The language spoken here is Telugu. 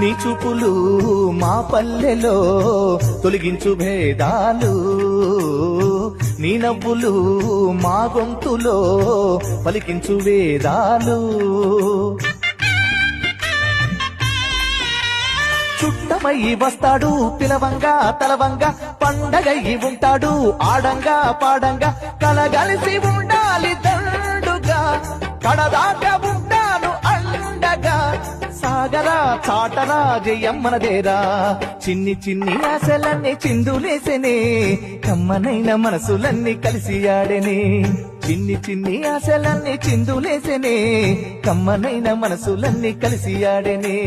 నీ చూపులు మా పల్లెలో తొలగించు భేదాలు, నీ నవ్వులు మా గొంతులో పలికించు వేదాలు. చుట్టమయ్యి వస్తాడు పిలవంగా తలవంగా, పండగయ్యి ఉంటాడు ఆడంగా పాడంగా, కలగలిసి ఉండాలి దండుగా, కడదాకా ఉంటాను అండగా. సాగరా చాటరా జయమ్మనదేరా, చిన్ని చిన్ని ఆశలన్నీ చిందులేసెనే, కమ్మనైన మనసులన్నీ కలిసి ఆడెనే. చిన్ని చిన్ని ఆశలన్నీ చిందులేసెనే, కమ్మనైన మనసులన్నీ కలిసి ఆడెనే.